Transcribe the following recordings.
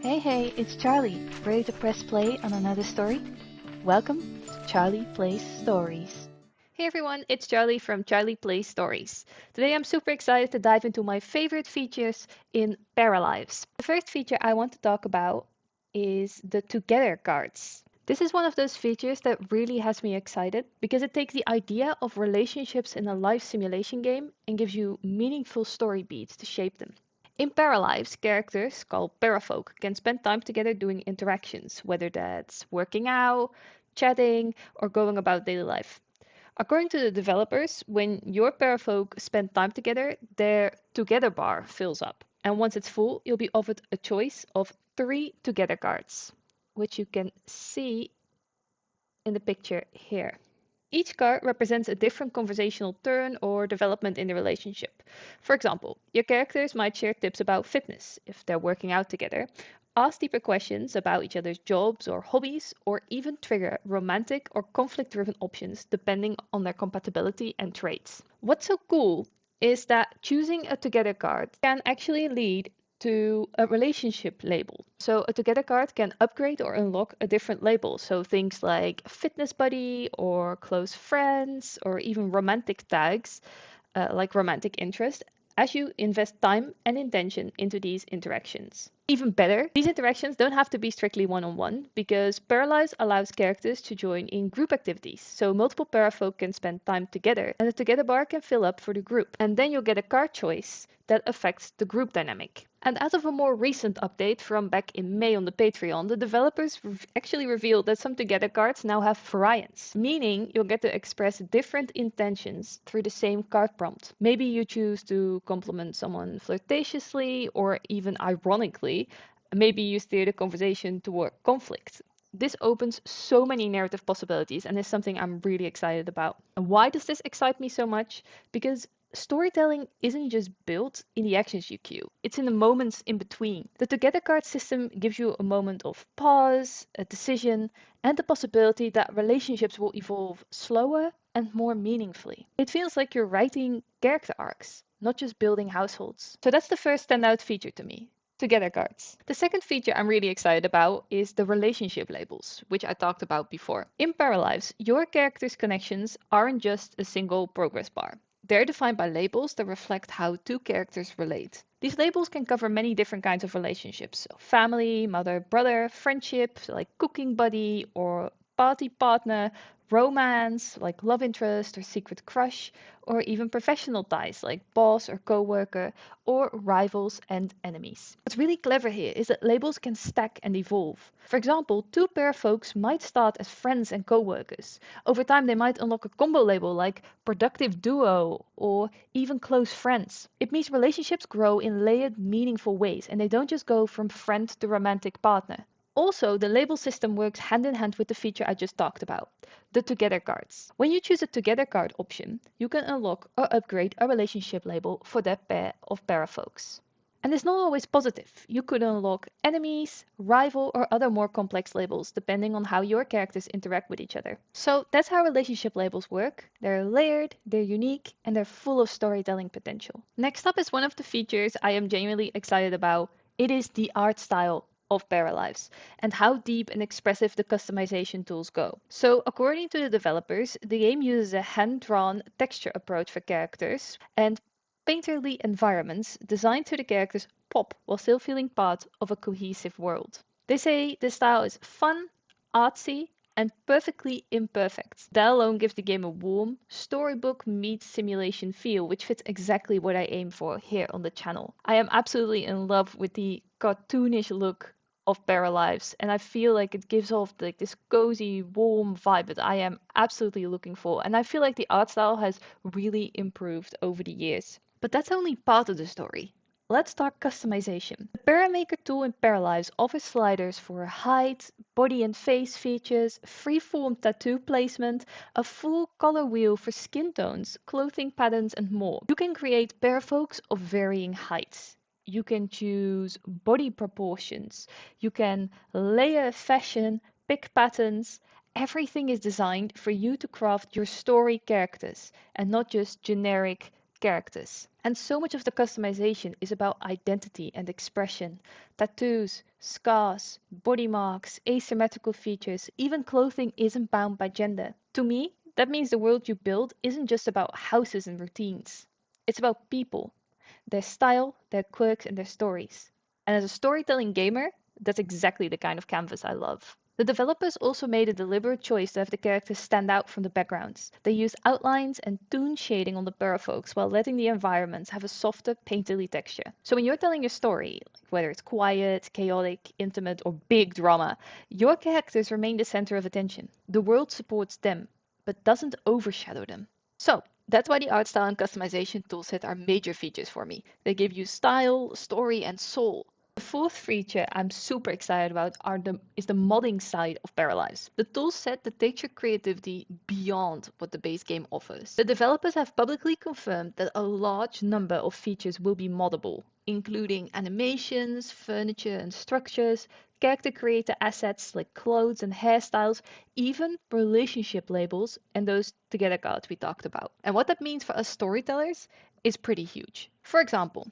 Hey, it's Charlie. Ready to press play on another story? Welcome to Charlie Plays Stories. Hey everyone, it's Charlie from Charlie Plays Stories. Today I'm super excited to dive into my favorite features in Paralives. The first feature I want to talk about is the Together cards. This is one of those features that really has me excited because it takes the idea of relationships in a life simulation game and gives you meaningful story beats to shape them. In Paralives, characters called parafolk can spend time together doing interactions, whether that's working out, chatting, or going about daily life. According to the developers, when your parafolk spend time together, their together bar fills up. And once it's full, you'll be offered a choice of 3 together cards, which you can see in the picture here. Each card represents a different conversational turn or development in the relationship. For example, your characters might share tips about fitness if they're working out together, ask deeper questions about each other's jobs or hobbies, or even trigger romantic or conflict driven options depending on their compatibility and traits. What's so cool is that choosing a together card can actually lead to a relationship label. So a together card can upgrade or unlock a different label. So things like fitness buddy or close friends or even romantic tags like romantic interest as you invest time and intention into these interactions. Even better, these interactions don't have to be strictly one-on-one because Paralyze allows characters to join in group activities. So multiple parafolk can spend time together and the together bar can fill up for the group. And then you'll get a card choice that affects the group dynamic. And as of a more recent update from back in May on the Patreon, the developers actually revealed that some Together cards now have variants, meaning you'll get to express different intentions through the same card prompt. Maybe you choose to compliment someone flirtatiously or even ironically. Maybe you steer the conversation toward conflict. This opens so many narrative possibilities and is something I'm really excited about. And why does this excite me so much? Because storytelling isn't just built in the actions you queue, it's in the moments in between. The Together card system gives you a moment of pause, a decision, and the possibility that relationships will evolve slower and more meaningfully. It feels like you're writing character arcs, not just building households. So that's the first standout feature to me. Together cards. The second feature I'm really excited about is the relationship labels, which I talked about before. In Paralives, your character's connections aren't just a single progress bar. They're defined by labels that reflect how 2 characters relate. These labels can cover many different kinds of relationships: so family, mother, brother, friendship, like cooking buddy or party partner, romance, like love interest or secret crush, or even professional ties like boss or coworker, or rivals and enemies. What's really clever here is that labels can stack and evolve. For example, 2 pair folks might start as friends and coworkers. Over time, they might unlock a combo label like productive duo or even close friends. It means relationships grow in layered, meaningful ways, and they don't just go from friend to romantic partner. Also, the label system works hand in hand with the feature I just talked about, the Together cards. When you choose a Together card option, you can unlock or upgrade a relationship label for that pair of parafolks. And it's not always positive. You could unlock enemies, rival, or other more complex labels depending on how your characters interact with each other. So that's how relationship labels work. They're layered, they're unique, and they're full of storytelling potential. Next up is one of the features I am genuinely excited about. It is the art style of Paralives and how deep and expressive the customization tools go. So, according to the developers, the game uses a hand-drawn texture approach for characters and painterly environments designed so the characters pop while still feeling part of a cohesive world. They say the style is fun, artsy, and perfectly imperfect. That alone gives the game a warm, storybook meets simulation feel, which fits exactly what I aim for here on the channel. I am absolutely in love with the cartoonish look of Paralives, and I feel like it gives off like this cozy, warm vibe that I am absolutely looking for. And I feel like the art style has really improved over the years. But that's only part of the story. Let's talk customization. The Paramaker tool in Paralives offers sliders for height, body and face features, freeform tattoo placement, a full color wheel for skin tones, clothing patterns, and more. You can create parafolks of varying heights. You can choose body proportions. You can layer fashion, pick patterns. Everything is designed for you to craft your story characters and not just generic characters. And so much of the customization is about identity and expression. Tattoos, scars, body marks, asymmetrical features, even clothing isn't bound by gender. To me, that means the world you build isn't just about houses and routines. It's about people, their style, their quirks, and their stories. And as a storytelling gamer, that's exactly the kind of canvas I love. The developers also made a deliberate choice to have the characters stand out from the backgrounds. They used outlines and toon shading on the parafolks while letting the environments have a softer, painterly texture. So when you're telling your story, like whether it's quiet, chaotic, intimate, or big drama, your characters remain the center of attention. The world supports them, but doesn't overshadow them. So, that's why the art style and customization toolset are major features for me. They give you style, story, and soul. The fourth feature I'm super excited about is the modding side of Paralives, the toolset that takes your creativity beyond what the base game offers. The developers have publicly confirmed that a large number of features will be moddable, including animations, furniture and structures, character creator assets like clothes and hairstyles, even relationship labels and those together cards we talked about. And what that means for us storytellers is pretty huge. For example,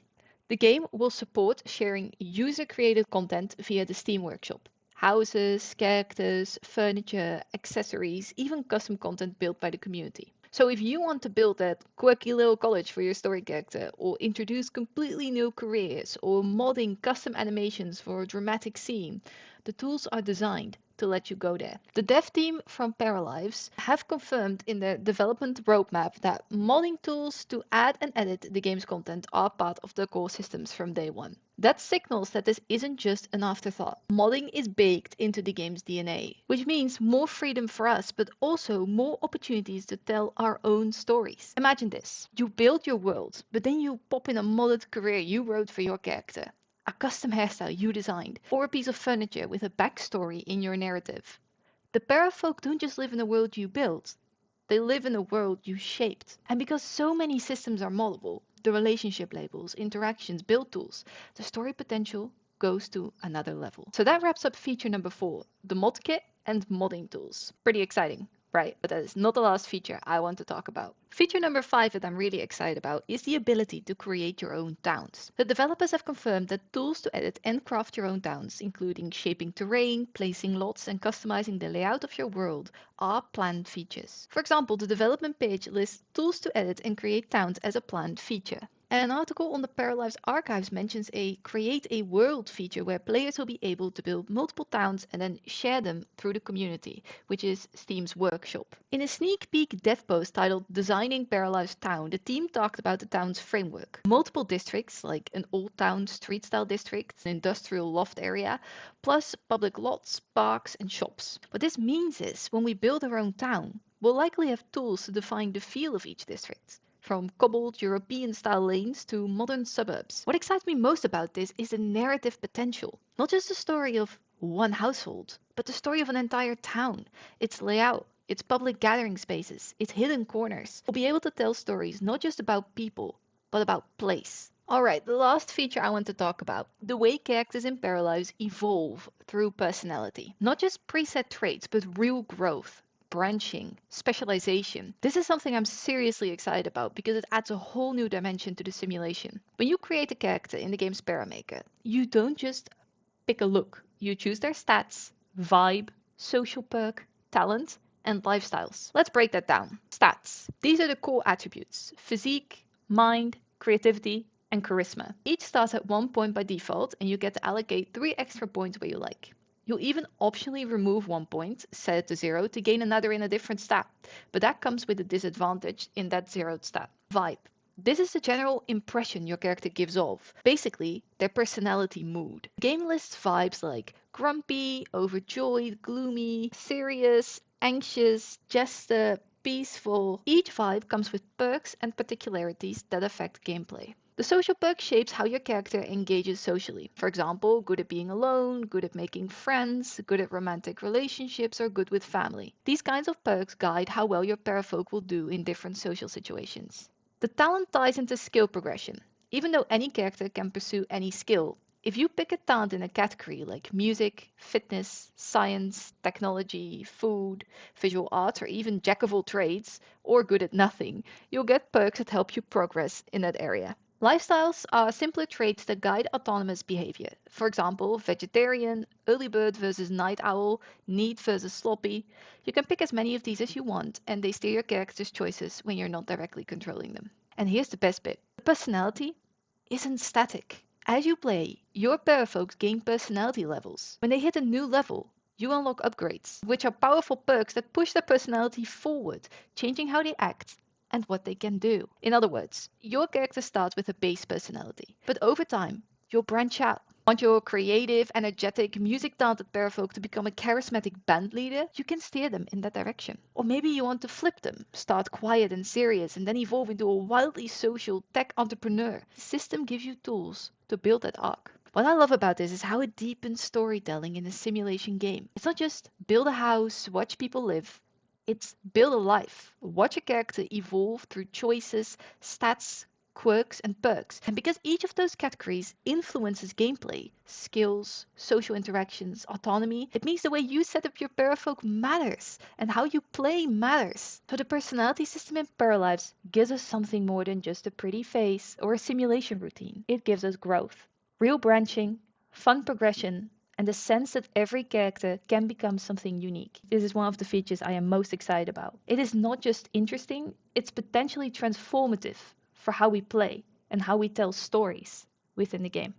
the game will support sharing user-created content via the Steam Workshop. Houses, characters, furniture, accessories, even custom content built by the community. So if you want to build that quirky little college for your story character, or introduce completely new careers, or modding custom animations for a dramatic scene, the tools are designed to let you go there. The dev team from Paralives have confirmed in their development roadmap that modding tools to add and edit the game's content are part of the core systems from day one. That signals that this isn't just an afterthought. Modding is baked into the game's DNA, which means more freedom for us, but also more opportunities to tell our own stories. Imagine this. You build your world, but then you pop in a modded career you wrote for your character, a custom hairstyle you designed, or a piece of furniture with a backstory in your narrative. The parafolk don't just live in the world you built, they live in the world you shaped. And because so many systems are moddable, the relationship labels, interactions, build tools, the story potential goes to another level. So that wraps up feature number 4, the mod kit and modding tools. Pretty exciting, right? But that is not the last feature I want to talk about. Feature number 5 that I'm really excited about is the ability to create your own towns. The developers have confirmed that tools to edit and craft your own towns, including shaping terrain, placing lots, and customizing the layout of your world, are planned features. For example, the development page lists tools to edit and create towns as a planned feature. An article on the Paralives archives mentions a create a world feature where players will be able to build multiple towns and then share them through the community, which is Steam's workshop. In a sneak peek dev post titled Designing Paralives Town, the team talked about the town's framework. Multiple districts, like an old town street style district, an industrial loft area, plus public lots, parks, and shops. What this means is when we build our own town, we'll likely have tools to define the feel of each district, from cobbled European-style lanes to modern suburbs. What excites me most about this is the narrative potential. Not just the story of one household, but the story of an entire town, its layout, its public gathering spaces, its hidden corners. We'll be able to tell stories not just about people, but about place. Alright, the last feature I want to talk about, the way characters in Paralives evolve through personality. Not just preset traits, but real growth, branching, specialization. This is something I'm seriously excited about because it adds a whole new dimension to the simulation. When you create a character in the game's Paramaker, you don't just pick a look. You choose their stats, vibe, social perk, talent, and lifestyles. Let's break that down. Stats. These are the core attributes: physique, mind, creativity, and charisma. Each starts at 1 point by default, and you get to allocate 3 extra points where you like. You'll even optionally remove 1 point, set it to 0, to gain another in a different stat, but that comes with a disadvantage in that zeroed stat. Vibe. This is the general impression your character gives off, basically their personality mood. The game lists vibes like grumpy, overjoyed, gloomy, serious, anxious, jester, peaceful. Each vibe comes with perks and particularities that affect gameplay. The social perk shapes how your character engages socially. For example, good at being alone, good at making friends, good at romantic relationships, or good with family. These kinds of perks guide how well your parafolk will do in different social situations. The talent ties into skill progression. Even though any character can pursue any skill, If you pick a talent in a category like music, fitness, science, technology, food, visual arts, or even jack of all trades, or good at nothing, you'll get perks that help you progress in that area. Lifestyles are simpler traits that guide autonomous behavior. For example, vegetarian, early bird versus night owl, neat versus sloppy. You can pick as many of these as you want, and they steer your character's choices when you're not directly controlling them. And here's the best bit. The personality isn't static. As you play, your parafolks gain personality levels. When they hit a new level, you unlock upgrades, which are powerful perks that push their personality forward, changing how they act and what they can do. In other words, your character starts with a base personality, but over time, you'll branch out. Want your creative, energetic, music talented parafolk to become a charismatic band leader? You can steer them in that direction. Or maybe you want to flip them, start quiet and serious, and then evolve into a wildly social tech entrepreneur. The system gives you tools to build that arc. What I love about this is how it deepens storytelling in a simulation game. It's not just build a house, watch people live. It's build a life. Watch a character evolve through choices, stats, quirks, and perks. And because each of those categories influences gameplay, skills, social interactions, autonomy, it means the way you set up your parafolk matters and how you play matters. So the personality system in Paralives gives us something more than just a pretty face or a simulation routine. It gives us growth, real branching, fun progression, and the sense that every character can become something unique. This is one of the features I am most excited about. It is not just interesting, it's potentially transformative for how we play and how we tell stories within the game.